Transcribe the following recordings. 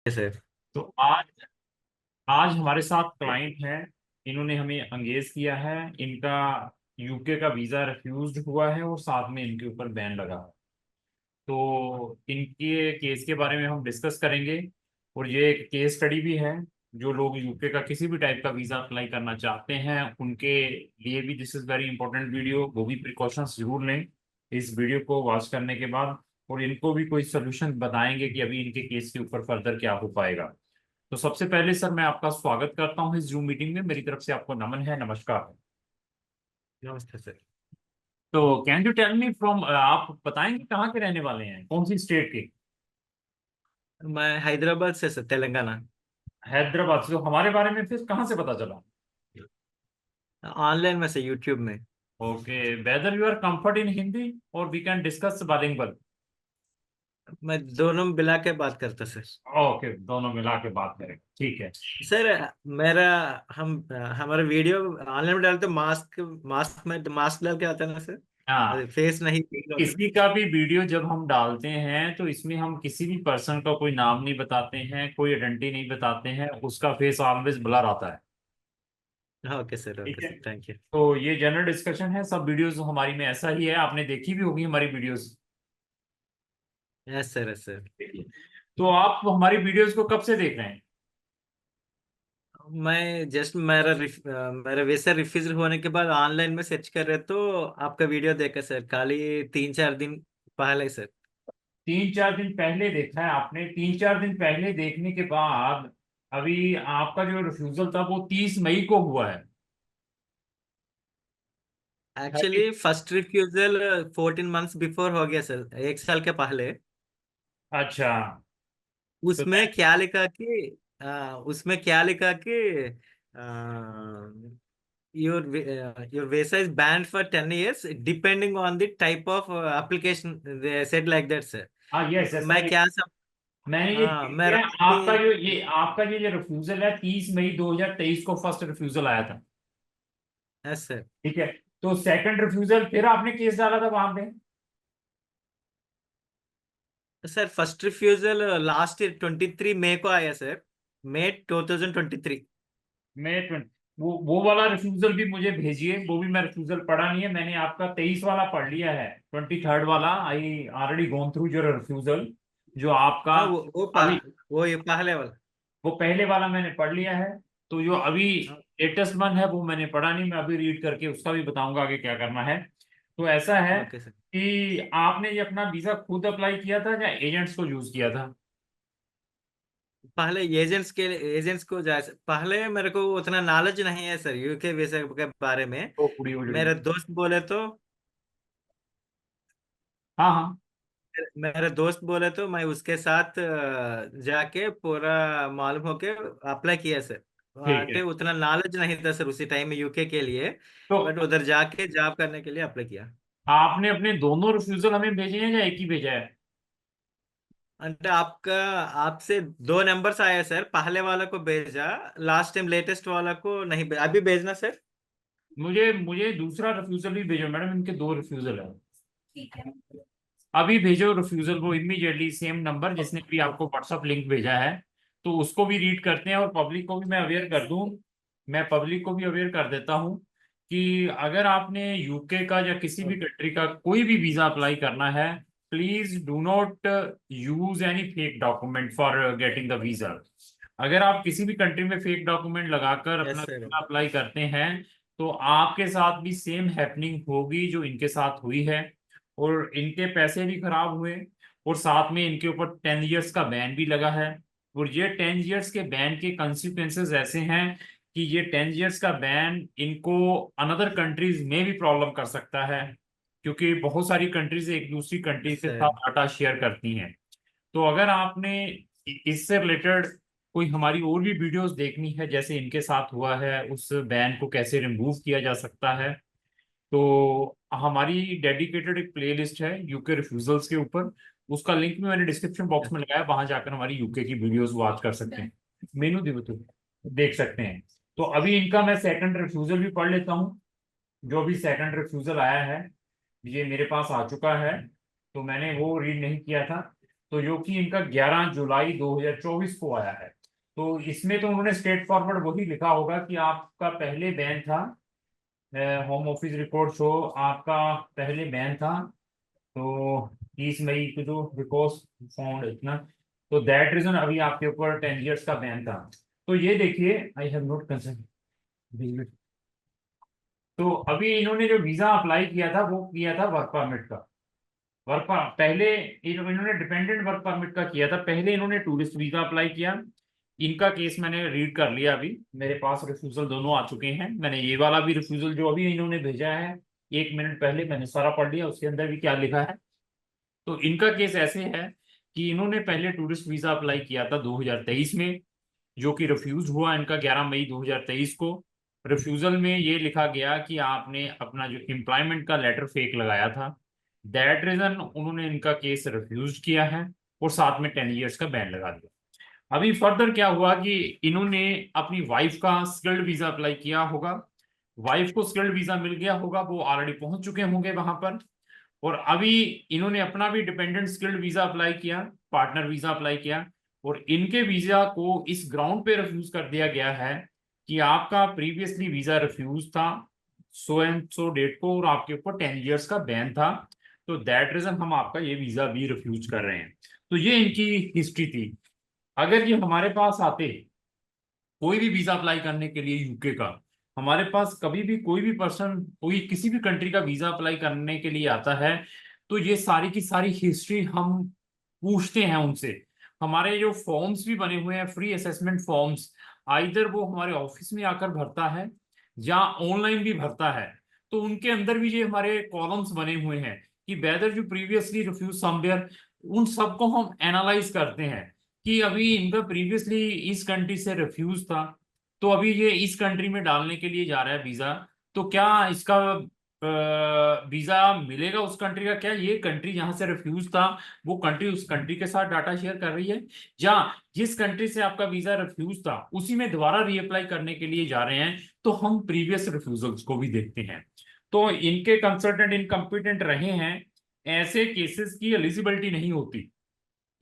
Sir. तो आज आज हमारे साथ क्लाइंट हैं। इन्होंने हमें एंगेज किया है। इनका यूके का वीजा रिफ्यूज्ड हुआ है और साथ में इनके ऊपर बैन लगा है। तो इनके केस के बारे में हम डिस्कस करेंगे। और ये एक केस स्टडी भी है। जो लोग यूके का किसी भी टाइप का वीजा अप्लाई करना चाहते हैं उनके लिए भी this is very important video. वो भी प्रिकॉशंस जरूर लें इस वीडियो को वॉच करने के बाद। और इनको भी कोई सोल्यूशन बताएंगे कि अभी इनके केस के ऊपर फर्दर क्या हो पाएगा। तो सबसे पहले सर मैं आपका स्वागत करता हूं इस जूम मीटिंग में। मेरी तरफ से आपको नमन है, नमस्कार। नमस्ते सर। तो can you tell me from, आप बताएंगे कहाँ के रहने वाले हैं, कौन सी स्टेट के? मैं हैदराबाद से सर, तेलंगाना। हैदराबाद से। तो हमारे बारे में फिर कहाँ से पता चला? ऑनलाइन में से, यूट्यूब में। Okay, whether you are comfort in Hindi और वी कैन डिस्कस बाइलिंगुअल। मैं दोनों मिला के बात करता सर। ओके, दोनों मिला के बात करें, ठीक है। सर, मेरा हम हमारा वीडियो ऑनलाइन में डालते मास्क मास्क में मास्क डाल के आता है ना हाँ, सर, फेस नहीं दिख रहा होता। किसी का भी वीडियो जब हम डालते हैं तो इसमें हम किसी भी पर्सन का कोई नाम नहीं बताते हैं, कोई आइडेंटिटी नहीं बताते हैं, उसका फेस ऑलवेज ब्लर आता है। ठीक ओके है। Sir, thank you. तो ये जनरल डिस्कशन है, सब वीडियोस हमारी में ऐसा ही है, आपने देखी भी होगी हमारी videos. Yes sir, yes sir. तो आप हमारी वीडियोस को कब से देख रहे हैं? मैं जस्ट मेरा वैसे रिफ्यूज होने के बाद ऑनलाइन में सर्च कर रहे तो आपका वीडियो देखा सर, खाली 3-4 दिन पहले सर। 3-4 दिन पहले देखा है आपने? 3-4 दिन पहले देखने के बाद अभी आपका जो रिफ्यूजल था वो 30 मई को हुआ है। Actually first refusal 14 months before हो गया सर, 1 साल के पहले। अच्छा। तो उसमें क्या लिखा कि उसमें क्या लिखा कि your visa is band for 10 years depending on the type of application, they said like that sir. हाँ, यस तो यस, मैं क्या सब। मैंने ये हाँ, देख मैं लिया। रात में। आपका ये रिफ्यूजल है 30 मई 2023 को फर्स्ट रिफ्यूजल आया था। Yes sir. ठीक है। तो सेकंड रिफ्यूजल फिर आपने केस डाला था वहां पे? Sir, first refusal last year 23 मई को आया सर। मई 2023। मैं वो वाला रिफ्यूजल भी मुझे भेजिए। वो भी मैं रिफ्यूजल पढ़ा नहीं है मैंने। आपका 23 वाला पढ़ लिया है, 23rd वाला। I already gone through your refusal जो आपका हाँ, अभी। वो ये पहले वाला। वो पहले वाला मैंने पढ़ लिया है। तो जो अभी हाँ, लेटेस्ट वन है वो मैंने पढ़ा नहीं। मैं अभी रीड करके उसका भी बताऊंगा आगे क्या करना है। तो ऐसा है ओके सर। कि आपने ये अपना वीजा खुद अप्लाई किया था या एजेंट्स को यूज किया था? पहले एजेंट्स को जाए पहले मेरे को उतना नॉलेज नहीं है सर, यूके वीजा के बारे में। तो पूरी उजड़ी। मेरे दोस्त बोले तो हाँ हाँ। मैं उसके साथ जाके पूरा मालूम होके अप्लाई किया सर। ठीक वहाँ है। उतना नॉलेज नहीं था सर उसी टाइम में यूके के लिए। तो बट उधर जाके जॉब करने के लिए अप्लाई किया। आपने अपने दोनों रिफ्यूजल हमें भेजे हैं या एक ही भेजा है? అంటే आपका आपसे 2 नंबर्स आया सर, पहले वाला को भेजा। लास्ट टाइम लेटेस्ट वाला को नहीं भेजा, अभी भेजना सर। मुझे मुझे दूसरा रिफ्यूजल भी भेजो मैडम, इनके दो रिफ्यूजल है। अभी भेजो रिफ्यूजल वो इमीडिएटली, सेम नंबर जिसने भी आपको व्हाट्सअप लिंक भेजा है। तो उसको भी रीड करते हैं और पब्लिक को भी मैं अवेयर कर दूं। मैं पब्लिक को भी अवेयर कर देता हूं कि अगर आपने यूके का या किसी भी कंट्री का कोई भी वीजा अप्लाई करना है, please do not use any fake document for getting the visa. अगर आप किसी भी कंट्री में फेक डॉक्यूमेंट लगाकर अपना यस सर। वीजा अप्लाई करते हैं तो आपके साथ भी सेम हैपनिंग होगी जो इनके साथ हुई है। और इनके पैसे भी खराब हुए और साथ में इनके ऊपर 10 इयर्स का बैन भी लगा है। और ये 10 इयर्स के बैन के कंसिक्वेंसेस ऐसे हैं कि ये 10 इयर्स का बैन इनको अनदर कंट्रीज में भी प्रॉब्लम कर सकता है, क्योंकि बहुत सारी कंट्रीज एक दूसरी कंट्री यस के सर। साथ डाटा शेयर करती हैं। तो अगर आपने इससे रिलेटेड कोई हमारी और भी वीडियोस देखनी है जैसे इनके साथ हुआ है, उस बैन को कैसे रिमूव किया जा सकता है, तो हमारी डेडिकेटेड एक प्लेलिस्ट है यूके रिफ्यूजल्स के ऊपर। उसका लिंक भी मैंने डिस्क्रिप्शन बॉक्स में लगाया, वहां जाकर हमारी यूके की वीडियोस वॉच कर सकते हैं। मेनू दिवो तो देख सकते हैं। तो अभी इनका मैं सेकंड रिफ्यूजल भी पढ़ लेता हूँ। जो भी सेकंड रिफ्यूजल आया है ये मेरे पास आ चुका है। तो मैंने वो रीड नहीं किया था। तो जो कि इनका 11 जुलाई 2024 को आया है। तो इसमें तो उन्होंने स्ट्रेट फॉरवर्ड वही लिखा होगा कि आपका पहले बैन था, होम ऑफिस रिकॉर्ड शो आपका पहले बैन था, तो 30 मई को जो बिकॉज फाउंड इतना, तो दैट रीजन अभी आपके ऊपर 10 इयर्स का बैन था। तो ये देखिए, आई हैव नोट कंसर्न। तो अभी इन्होंने जो वीजा अप्लाई किया था वो किया था वर्क परमिट का। पहले इन्होंने डिपेंडेंट वर्क परमिट का किया था, पहले इन्होंने टूरिस्ट वीजा अप्लाई किया। इनका केस मैंने रीड कर लिया, अभी मेरे पास रिफ्यूजल दोनों आ चुके हैं। मैंने ये वाला भी रिफ्यूजल जो अभी इन्होंने भेजा है 1 मिनट पहले मैंने सारा पढ़ लिया, उसके अंदर भी क्या लिखा है। तो इनका केस ऐसे है कि इन्होंने पहले टूरिस्ट वीजा अप्लाई किया था 2023 में, जो कि रिफ्यूज हुआ इनका 11 मई 2023 को। रिफ्यूजल में ये लिखा गया कि आपने अपना जो एम्प्लॉयमेंट का लेटर फेक लगाया था, दैट रीजन उन्होंने इनका केस रिफ्यूज किया है और साथ में 10 इयर्स का बैन लगा दिया। अभी फर्दर क्या हुआ कि इन्होंने अपनी वाइफ का स्किल्ड वीजा अप्लाई किया होगा, वाइफ को स्किल्ड वीजा मिल गया होगा, वो ऑलरेडी पहुंच चुके होंगे वहां पर। और अभी इन्होंने अपना भी डिपेंडेंट स्किल्ड वीजा अप्लाई किया, पार्टनर वीजा अप्लाई किया, और इनके वीजा को इस ग्राउंड पे रिफ्यूज कर दिया गया है कि आपका प्रीवियसली वीजा रिफ्यूज था सो एंड सो डेट को और आपके ऊपर 10 इयर्स का बैन था, तो दैट रीजन हम आपका ये वीजा भी रिफ्यूज कर रहे हैं। तो ये इनकी हिस्ट्री थी। अगर ये हमारे पास आते कोई भी वीजा अप्लाई करने के लिए यूके का, हमारे पास कभी भी कोई भी पर्सन कोई किसी भी कंट्री का वीजा अप्लाई करने के लिए आता है, तो ये सारी की सारी हिस्ट्री हम पूछते हैं उनसे। हमारे जो फॉर्म्स भी बने हुए हैं, फ्री असेसमेंट फॉर्म्स, आइदर वो हमारे ऑफिस में आकर भरता है या ऑनलाइन भी भरता है, तो उनके अंदर भी ये हमारे कॉलम्स बने हुए हैं कि वेदर जो प्रीवियसली रिफ्यूज समवेयर, उन सबको हम एनालाइज करते हैं कि अभी इनका प्रीवियसली इस कंट्री से रिफ्यूज था, तो अभी ये इस कंट्री में डालने के लिए जा रहा है वीजा, तो क्या इसका वीजा मिलेगा उस कंट्री का, क्या ये कंट्री जहां से रिफ्यूज था वो कंट्री उस कंट्री के साथ डाटा शेयर कर रही है, या जिस कंट्री से आपका वीजा रिफ्यूज था उसी में दोबारा रीअप्लाई करने के लिए जा रहे हैं, तो हम प्रीवियस रिफ्यूजल्स को भी देखते हैं। तो इनके कंसल्टेंट इनकम्पिटेंट रहे हैं, ऐसे केसेस की एलिजिबिलिटी नहीं होती,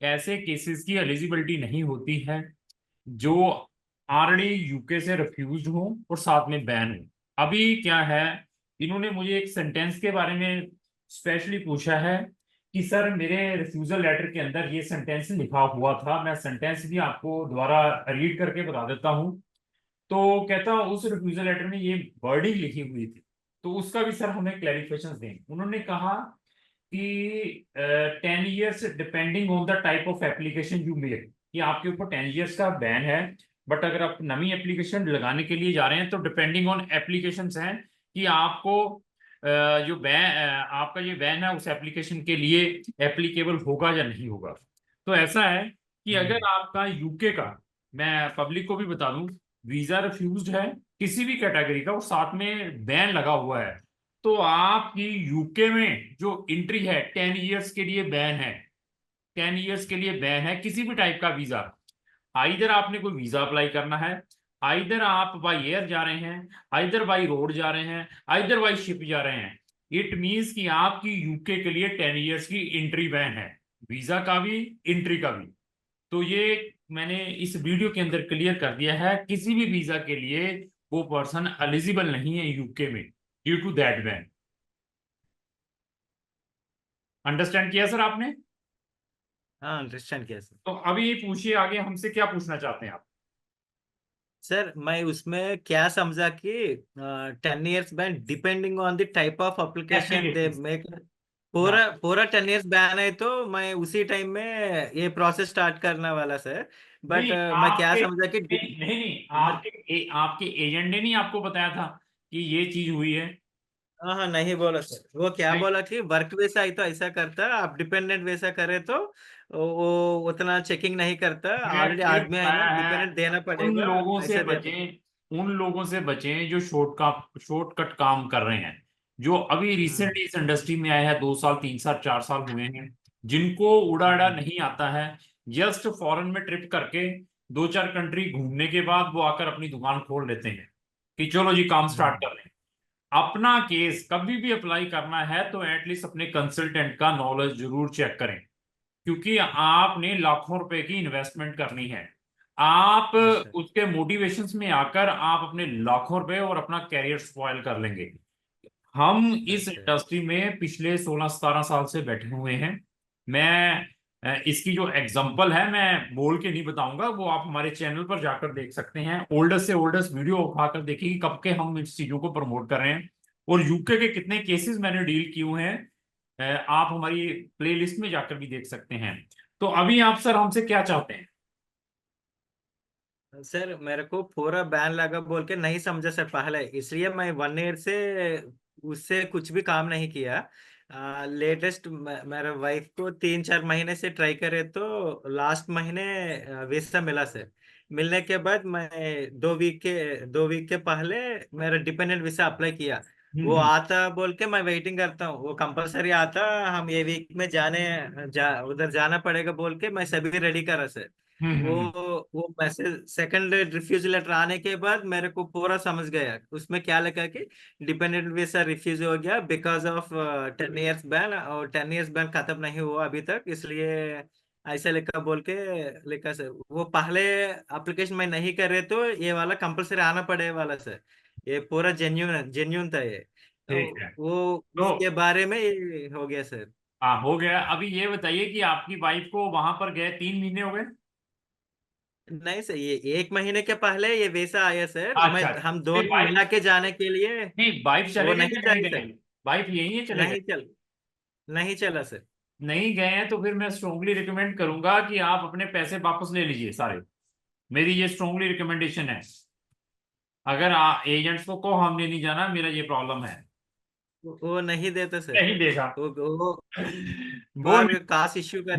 ऐसे केसेस की एलिजिबिलिटी नहीं होती है जो ऑलरेडी यूके से रिफ्यूज हो और साथ में बैन हो। अभी क्या है, इन्होंने मुझे एक सेंटेंस के बारे में स्पेशली पूछा है कि सर मेरे रिफ्यूजल लेटर के अंदर ये सेंटेंस लिखा हुआ था, मैं सेंटेंस भी आपको दोबारा रीड करके बता देता हूँ। तो कहता उस रिफ्यूजल लेटर में ये वर्डिंग लिखी हुई थी, तो उसका भी सर हमें क्लैरिफिकेशन दें। उन्होंने कहा कि 10 years depending on the type of application you make, कि आपके ऊपर 10 इयर्स का बैन है, बट अगर आप नई एप्लीकेशन लगाने के लिए जा रहे हैं तो डिपेंडिंग ऑन एप्लीकेशन हैं कि आपको जो बैन आपका ये बैन है उस एप्लीकेशन के लिए एप्लीकेबल होगा या नहीं होगा। तो ऐसा है कि अगर आपका यूके का, मैं पब्लिक को भी बता दूं, वीजा रिफ्यूज्ड है किसी भी कैटेगरी का और साथ में बैन लगा हुआ है, तो आपकी यूके में जो एंट्री है 10 इयर्स के लिए बैन है, 10 इयर्स के लिए बैन है किसी भी टाइप का वीजा। आइदर आपने कोई वीजा अप्लाई करना है, आइदर आप बाई एयर जा रहे हैं, आइदर बाई रोड जा रहे हैं, आइदर बाई शिप जा रहे हैं, इट मींस कि आपकी यूके के लिए 10 इयर्स की एंट्री बैन है, वीजा का भी एंट्री का भी। तो ये मैंने इस वीडियो के अंदर क्लियर कर दिया है, किसी भी वीजा के लिए वो पर्सन एलिजिबल नहीं है यूके में due to that ban. Understand किया सर आपने? हाँ, अंडरस्टैंड किया सर। तो अभी पूछिए आगे हमसे क्या पूछना चाहते हैं आप। सर मैं उसमें क्या समझा कि 10 years ban depending on the type of application they application. Make, हाँ। पूरा पूरा 10 इयर्स बैन है तो मैं उसी टाइम में ये प्रोसेस स्टार्ट करने वाला सर। बट नहीं मैं क्या आपके समझा कि नहीं नहीं नहीं, आपके एजेंट ने नहीं आपको बताया था कि ये चीज हुई है? हाँ हाँ, नहीं बोला सर, वो क्या नहीं, बोला कि वर्क वैसा ही तो ऐसा करता, आप डिपेंडेंट वैसा करे तो वो उतना चेकिंग नहीं करता, मैंने ऑलरेडी फिर आदमी है ना, बताया है, डिपेंडेंट देना उन पड़ेगा, लोगों से ऐसा देता। बचें, उन लोगों से बचें जो शॉर्टकट काम कर रहे हैं, जो अभी हम्म रिसेंटली इस इंडस्ट्री में आए हैं, 2 साल 3 साल 4 साल हुए हैं, जिनको उड़ाड़ा हम्म नहीं आता है, जस्ट फॉरेन में ट्रिप करके 2 4 कंट्री घूमने के बाद वो आकर अपनी दुकान खोल लेते हैं कि चलो जी काम स्टार्ट हम्म कर लें। अपना केस कभी भी अप्लाई करना है तो एटलीस्ट अपने कंसल्टेंट का नॉलेज जरूर चेक करें। क्योंकि आपने लाखों रुपए की इन्वेस्टमेंट करनी है। आप अच्छा। उसके मोटिवेशंस में आकर आप अपने लाखों रुपए और अपना कैरियर स्पॉइल कर लेंगे। हम इस अच्छा। इंडस्ट्री में पिछले 16-17 साल से बैठे हुए हैं। मैं इसकी जो एग्जांपल है मैं बोल के नहीं बताऊंगा, वो आप हमारे चैनल पर जाकर देख सकते हैं। ओल्डेस्ट से ओल्डेस्ट वीडियो उठाकर देखिए कि कब के हम इस चीजों को प्रमोट कर रहे हैं और यूके के कितने केसेस मैंने डील किए हुए हैं। आप हमारी प्लेलिस्ट में जाकर भी देख सकते हैं। तो अभी आप सर हमसे क्या चाहते हैं? सर मेरे को पूरा बैन लगा बोल के नहीं समझा सर पहले, इसलिए मैं 1 ईयर से उससे कुछ भी काम नहीं किया। लेटेस्ट मेरे वाइफ को 3-4 महीने से ट्राई करे तो लास्ट महीने वीसा मिला सर। मिलने के बाद मैं 2 वीक के पहले मेरा डिपेंडेंट वीसा अप्लाई किया। वो हम्म आता बोल के मैं वेटिंग करता हूँ, वो कंपलसरी आता। हम ये वीक में उधर जाना पड़ेगा बोल के मैं सभी रेडी करा सर। हम्म वो हम्म वो मैसेज सेकंड रिफ्यूज लेटर आने के बाद मेरे को पूरा समझ गया उसमें क्या लिखा कि डिपेंडेंट वीजा रिफ्यूज हो गया बिकॉज ऑफ 10 इयर्स बैन, और 10 इयर्स बैन खत्म नहीं हुआ अभी तक, इसलिए ऐसा लिखा बोल के लिखा सर। वो पहले एप्लीकेशन में नहीं कर रहे तो ये वाला कंपलसरी आना पड़े वाला सर। ये पूरा जेन्यून था ये। ठीक है। तो वो तो उसके बारे में ये हो गया सर। हाँ, हो गया। अभी ये बताइए कि आपकी वाइफ को वहां पर गए 3 महीने हो गए? नहीं सर, ये 1 महीने के पहले ये वैसा आया सर, अच्छा अच्छा। हम नहीं दोनों वाइफ, मिला के जाने के लिए। नहीं वाइफ वो चले गए नहीं या नहीं जाए गए? सर। वाइफ यही है, चले गए? नहीं चल नहीं चला सर। नहीं गए हैं तो फिर मैं स्ट्रोंगली रिकमेंड करूंगा कि आप अपने पैसे वापस ले लीजिए सारे। मेरी ये स्ट्रोंगली रिकमेंडेशन है। अगर एजेंट्स को कहो हमने नहीं जाना, मेरा ये प्रॉब्लम है। वो नहीं देता सर। नहीं देगा। वो वो बार नहीं, कास्ट इश्यू कर,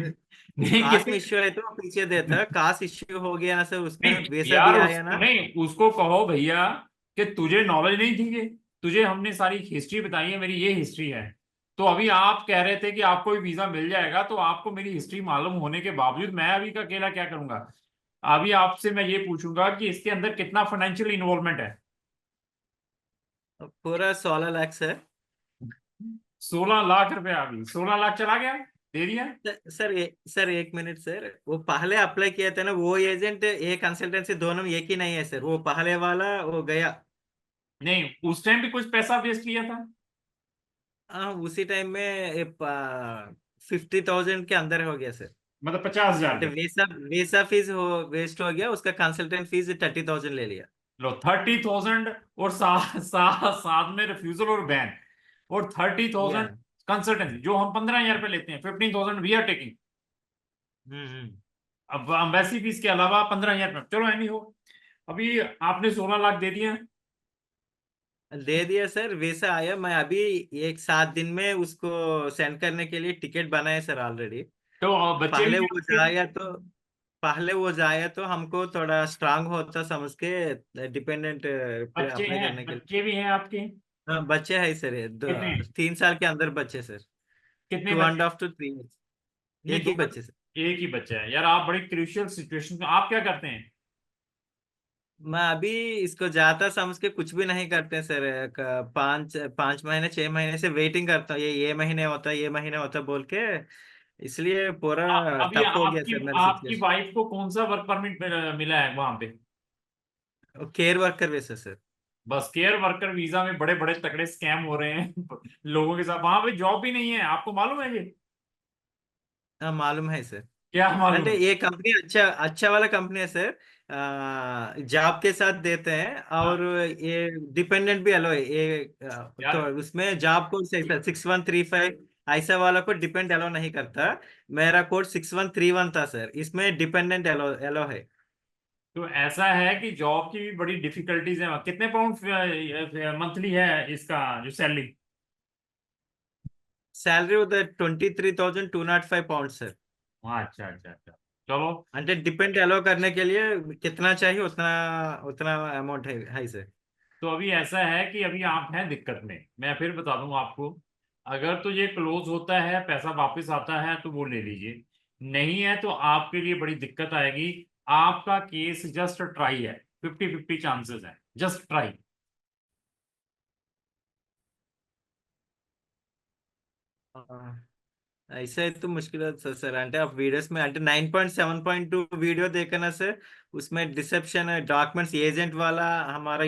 नहीं कास्ट में किसी, इश्यू है तो वो पीछे देता, कास्ट इश्यू हो गया ना सर, उसमें नहीं वैसा भी यार आया उसको ना। नहीं, उसको कहो भैया कि तुझे नॉलेज नहीं थी कि तुझे हमने सारी हिस्ट्री बताई है, मेरी ये हिस्ट्री है। तो अभी आप कह रहे थे कि आपको भी वीजा मिल जाएगा, तो आपको मेरी हिस्ट्री मालूम होने के बावजूद मैं अभी का अकेला क्या करूंगा? अभी आपसे मैं ये पूछूंगा कि इसके अंदर कितना फाइनेंशियल इन्वॉल्वमेंट है? पूरा 16 लाख सर। 16 लाख रुपया? अभी 16 लाख चला गया, दे दिया? सर 1 मिनट सर, वो पहले अप्लाई किया था ना वो एजेंट, ये कंसल्टेंसी दोनों एक ही नहीं है सर, वो पहले वाला वो गया। नहीं, उस टाइम भी कुछ पैसा वेस्ट किया था? हाँ उसी टाइम में 50,000 के अंदर हो गया सर। मतलब 50,000 तो के? वीसा वीसा फीस हो वेस्ट हो गया, उसका कंसल्टेंट फीस 30,000 ले लिया। लो 30,000 और साथ में रिफ्यूजल और बैन और 30,000 या कंसल्टेंसी, जो हम 15,000 पे लेते हैं, 15,000 वी आर टेकिंग। हम्म। अब एम्बेसी फीस के अलावा 15,000 पे चलो एनी हो। अभी आपने 16 लाख दे दिए हैं। दे दिया सर, वीसा आया, मैं अभी 1-7 दिन में उसको सेंड करने के लिए टिकट बनाया सर ऑलरेडी। तो बच्चे भी पहले हैं वो आपके? जाया तो पहले वो जाया तो हमको थोड़ा स्ट्रांग होता समझ के डिपेंडेंट बच्चे अप्लाई हैं, करने के लिए। बच्चे भी हैं आपके? हाँ बच्चे है सर, ये कितने? 3 साल के अंदर बच्चे सर। कितने टू एंड बच्चे? हाफ टू 3 नहीं, एक दो ही बच्चे? बच्चे सर। एक ही बच्चा है यार, आप बड़ी क्रूशियल सिचुएशन में, आप क्या करते हैं? मैं अभी इसको जाता समझ के कुछ भी नहीं करते सर, 5-5 महीने 6 महीने से वेटिंग करता हूँ, ये महीने होता ये महीने होता बोल के, इसलिए पूरा अभी टफ हो गया आपकी सर मेरी आपकी सिचुएशन। वाइफ को कौन सा वर्क परमिट मिला है वहां पे? केयर वर्कर वैसे सर। बस केयर वर्कर वीजा में बड़े बड़े तगड़े स्कैम हो रहे हैं लोगों के साथ। वहां पे जॉब भी नहीं है, आपको मालूम है ये? हाँ मालूम है सर। क्या मालूम అంటే है? ये कंपनी अच्छा अच्छा वाला कंपनी है सर। जॉब के साथ देते हैं हाँ और ये डिपेंडेंट भी अलो है ये। तो यार, उसमें जॉब कोड 6135 ऐसा वाला को डिपेंड अलो नहीं करता। मेरा कोड 6131 था सर, इसमें डिपेंडेंट अलो अलो है। तो ऐसा है कि जॉब की भी बड़ी डिफिकल्टीज है। कितने पाउंड मंथली है इसका जो सैलरी? सैलरी उधर 23,205 पाउंड सर। हाँ, अच्छा अच्छा अच्छा। चलो। అంటే डिपेंड अलो करने के लिए कितना चाहिए उतना उतना अमाउंट है सर। तो अभी ऐसा है कि अभी आप हैं दिक्कत में, मैं फिर बता दूं आपको। अगर तो ये क्लोज होता है, पैसा वापस आता है तो वो ले लीजिए। नहीं है तो आपके लिए बड़ी दिक्कत आएगी। आपका केस जस्ट ट्राई है, 50-50 चांसेस है, जस्ट ट्राई। हाँ, ऐसा है तो मुश्किल है सर అంటే ఆ వీడియోస్ में అంటే 9.7.2 वीडियो देखा ना सर, उसमें डिसेप्शन डॉक्यूमेंट्स एजेंट वाला हमारा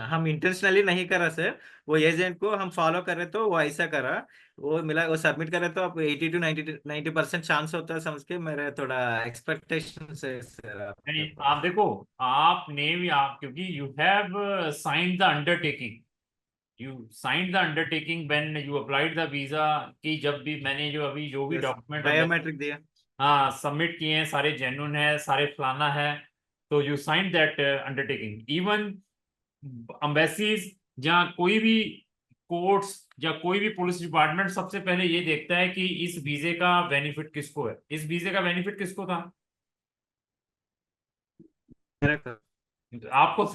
हम इंटेंशनली नहीं करा सर, वो एजेंट को हम फॉलो करे तो वो ऐसा करा, वो मिला वो सबमिट करे तो आप 80 टू 90% चांस होता है, समझ के मेरे थोड़ा एक्सपेक्टेशन है सर आपके नहीं पास। आप देखो, आपने भी आप क्योंकि you have sign the undertaking, you signed the undertaking when you applied the visa, कि जब भी मैंने जो अभी जो भी यस, डॉक्यूमेंट बायोमेट्रिक दिया। हाँ सबमिट किए हैं सारे जेन्युइन है, सारे फलाना है, तो you sign that undertaking. Even embassies, जहाँ कोई भी कोर्ट्स या कोई भी पुलिस डिपार्टमेंट सबसे पहले ये देखता है कि इस वीजे का बेनिफिट किसको है, इस वीजे का बेनिफिट किसको था, मेरा आपको।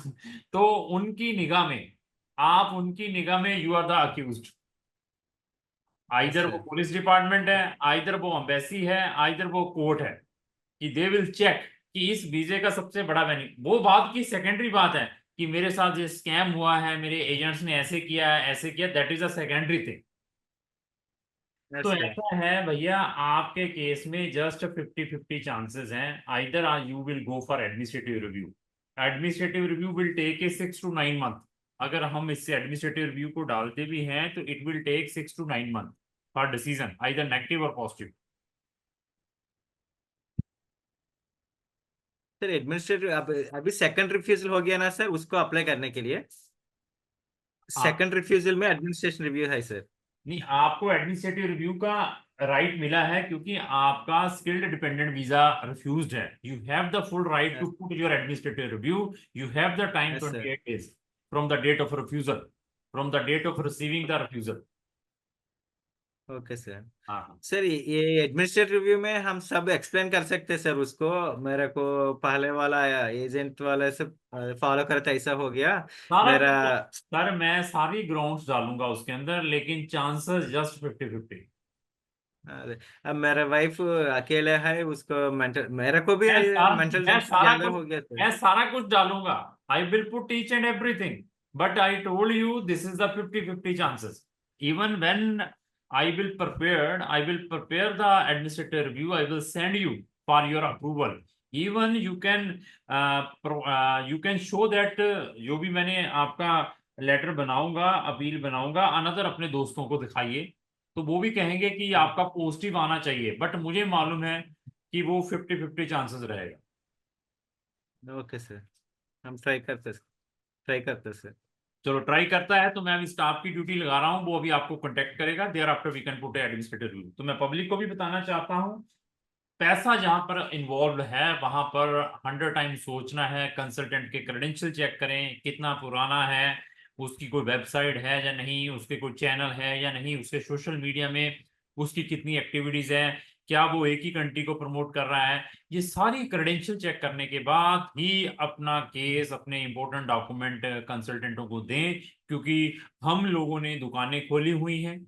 तो उनकी निगाह में, आप उनकी निगाह में you are the accused. Yes either वो सर। पुलिस डिपार्टमेंट है, आइदर वो अम्बेसी है, आइदर वो कोर्ट है, कि दे विल चेक कि इस वीजे का सबसे बड़ा बेनिफिट, वो बात की सेकेंडरी बात है कि मेरे साथ ये स्कैम हुआ है, मेरे एजेंट्स ने ऐसे किया है ऐसे किया, that is a secondary thing. तो यस सर। ऐसा है भैया, आपके केस में जस्ट 50-50 चांसेस हैं, either you will go for administrative review. Administrative review will take a 6 to 9 month। अगर हम इससे एडमिनिस्ट्रेटिव रिव्यू को डालते भी हैं तो it will take 6 to 9 month for decision either negative और पॉजिटिव। सर एडमिनिस्ट्रेटिव अभी सेकंड रिफ्यूजल हो गया ना सर, उसको अप्लाई करने के लिए सेकंड रिफ्यूजल में एडमिनिस्ट्रेशन रिव्यू है सर। नहीं, आपको एडमिनिस्ट्रेटिव रिव्यू का राइट मिला है क्योंकि आपका स्किल्ड डिपेंडेंट वीजा रिफ्यूज्ड है। You have the full right to yes. Put your administrative review. You have the time yes sir. 28 days from the date of refusal, from the date of receiving the refusal. Okay sir. हाँ हाँ, sir ये administrative review में हम सब explain कर सकते हैं sir उसको, मेरे को पहले वाला एजेंट वाला से फॉलो करता ऐसा हो गया सारा मेरा। कुछ सर, मैं सारी ग्राउंड्स डालूंगा उसके अंदर, लेकिन चांसेस जस्ट 50-50। अरे, अब मेरा वाइफ अकेले है, उसको मेंटल, मेरे को भी मेंटल मैं टेंशन सारा ज्यादा कुछ हो गया सर। मैं सारा कुछ डालूंगा। I will put each and everything, but I told you this is the 50-50 chances. Even when I will prepare the administrative review, I will send you for your approval. Even you can show that, जो भी मैंने आपका letter बनाऊंगा, appeal बनाऊंगा, another अपने दोस्तों को दिखाइए, तो वो भी कहेंगे कि आपका पॉजिटिव आना चाहिए, बट मुझे मालूम है कि वो 50-50 चांसेस रहेगा। ओके सर, हम ट्राई करते सर। चलो ट्राई करता है तो मैं अभी स्टाफ की ड्यूटी लगा रहा हूँ, वो अभी आपको कांटेक्ट करेगा, there after we can put administrative review. तो मैं पब्लिक को भी बताना चाहता हूँ, पैसा जहां पर इन्वॉल्व है वहां पर 100 टाइम सोचना है। कंसल्टेंट के क्रेडेंशियल चेक करें, कितना पुराना है, उसकी कोई वेबसाइट है या नहीं, उसके कोई चैनल है या नहीं, उसके सोशल मीडिया में उसकी कितनी एक्टिविटीज है, क्या वो एक ही कंट्री को प्रमोट कर रहा है। ये सारी क्रेडेंशियल चेक करने के बाद ही अपना केस, अपने इंपॉर्टेंट डॉक्यूमेंट कंसल्टेंटों को दें, क्योंकि हम लोगों ने दुकानें खोली हुई हैं।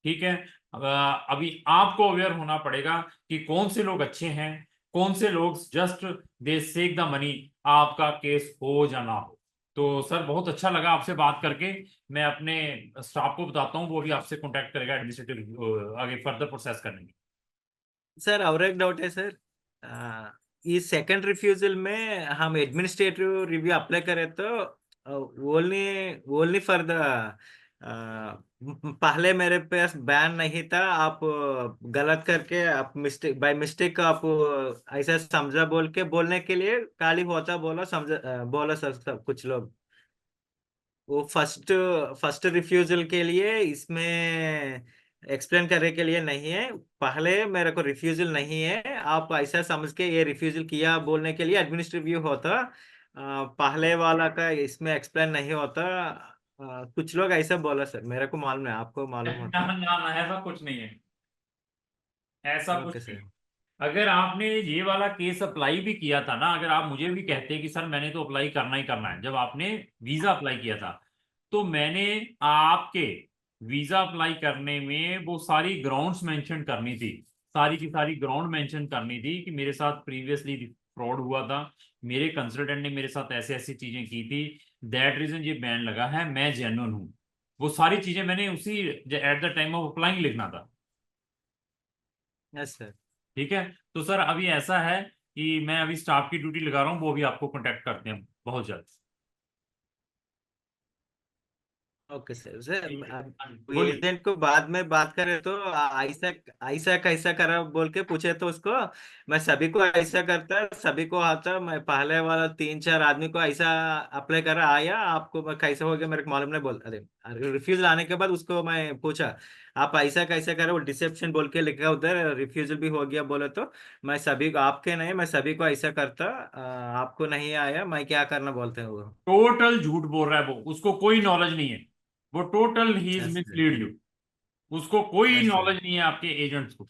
ठीक है, अभी आपको अवेयर होना पड़ेगा कि कौन से लोग अच्छे हैं, कौन से लोग just they suck the money, आपका केस हो या ना हो। तो सर बहुत अच्छा लगा आपसे बात करके। मैं अपने स्टाफ को बताता हूँ, वो भी आपसे कांटेक्ट करेगा एडमिनिस्ट्रेटिव आगे फर्दर प्रोसेस करने की। सर और एक डाउट है सर, आ, ये सेकंड रिफ्यूजल में हम एडमिनिस्ट्रेटिव रिव्यू अप्लाई करें तो ओनली ओनली फॉर द पहले मेरे पास बैन नहीं था, आप गलत करके आप मिस्टेक बाय मिस्टेक आप ऐसा समझा बोल के बोलने के लिए खाली होता बोला समझा बोला सर सब कुछ लोग, वो फर्स्ट फर्स्ट रिफ्यूजल के लिए इसमें एक्सप्लेन करने के लिए नहीं है, पहले मेरे को रिफ्यूजल नहीं है आप ऐसा समझ के ये रिफ्यूजल किया बोलने के लिए एडमिनिस्ट्रेटिव रिव्यू होता, पहले वाला का इसमें एक्सप्लेन नहीं होता। कुछ लोग ऐसा बोला सर, मेरे को मालूम है, आपको मालूम ना होता। ना ना, ऐसा कुछ नहीं है, ऐसा कुछ ओके नहीं। सर। अगर आपने ये वाला केस अप्लाई भी किया था ना, अगर आप मुझे भी कहते कि सर मैंने तो अप्लाई करना ही करना है, जब आपने वीजा अप्लाई किया था तो मैंने आपके वीजा अप्लाई करने में वो सारी ग्राउंड्स मेंशन करनी थी, सारी की सारी ग्राउंड मेंशन करनी थी कि मेरे साथ प्रीवियसली फ्रॉड हुआ था, मेरे कंसल्टेंट ने मेरे साथ ऐसे ऐसी चीजें की थी, दैट रीजन ये बैन लगा है, मैं जेन्युइन हूँ। वो सारी चीजें मैंने उसी at the time of applying लिखना था। Yes sir. ठीक है। तो सर अभी ऐसा है कि मैं अभी स्टाफ की ड्यूटी लगा रहा हूँ, वो भी आपको कांटेक्ट करते हैं बहुत जल्द। Okay sir. सर ठीक है, हाँ जी, बोलिए। एजेंट को बाद में बात करें तो ऐसा ऐसा कैसा करा बोल के पूछे तो उसको, मैं सभी को ऐसा करता, सभी को आता, मैं पहले वाला 3-4 आदमी को ऐसा अप्लाई करा आया, आपको मैं कैसे हो गया मेरे को मालूम नहीं बोल, अरे रिफ्यूजल आने के बाद उसको मैं पूछा आप ऐसा कैसे करे, वो डिसेप्शन बोल के लिखा उधर, रिफ्यूजल भी हो गया बोले तो मैं सभी को, आपके नहीं मैं सभी को ऐसा करता, आपको नहीं आया, मैं क्या करना बोलते हैं वो। टोटल झूठ बोल रहा है वो, उसको कोई नॉलेज नहीं है। वो total he is yes sir. Mislead you. उसको कोई यस सर। नॉलेज नहीं है आपके एजेंट्स को।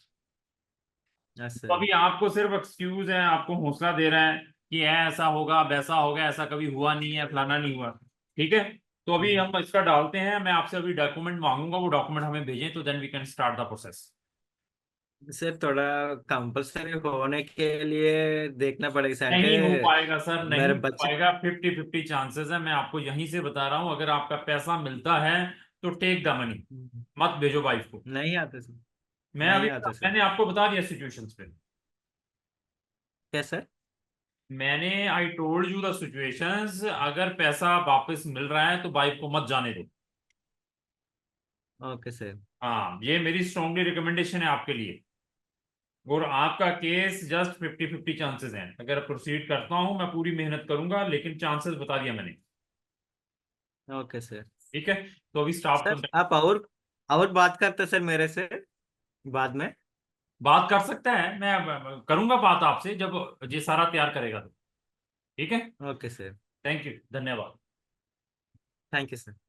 यस तो सर। अभी आपको सिर्फ एक्सक्यूज है, आपको हौसला दे रहा है कि ऐसा होगा वैसा होगा, ऐसा कभी हुआ नहीं है, फलाना नहीं हुआ। ठीक है। तो अभी हम इसका डालते हैं, मैं आपसे अभी डॉक्यूमेंट मांगूंगा, वो डॉक्यूमेंट हमें भेजें तो then we can start the process. Sir थोड़ा कंपलसरी होने के लिए देखना पड़ेगा सर, नहीं हो पाएगा सर, के नहीं मेरे हो बच्चे पाएगा। 50-50 चांसेस है, मैं आपको यहीं से बता रहा हूँ। अगर आपका पैसा मिलता है तो टेक द मनी, मत भेजो वाइफ को। नहीं आते सर। मैं नहीं अभी, आते सर। मैंने आपको बता दिया सिचुएशंस पे। क्या सर? मैंने I told you the situations. अगर पैसा वापस मिल रहा है तो वाइफ को मत जाने दो। Okay sir. हाँ, ये मेरी स्ट्रांगली रिकमेंडेशन है आपके लिए। और आपका केस जस्ट 50-50 चांसेस हैं। अगर प्रोसीड करता हूं, मैं पूरी मेहनत करूंगा, लेकिन चांसेस बता दिया मैंने। Okay sir. ठीक है। तो अभी स्टाफ सर को आप और बात करते सर मेरे से बाद में। बात कर सकता है, मैं करूंगा बात आपसे जब ये सारा तैयार करेगा तो। ठीक है। Okay sir. थैंक यू, धन्यवाद। Thank you sir.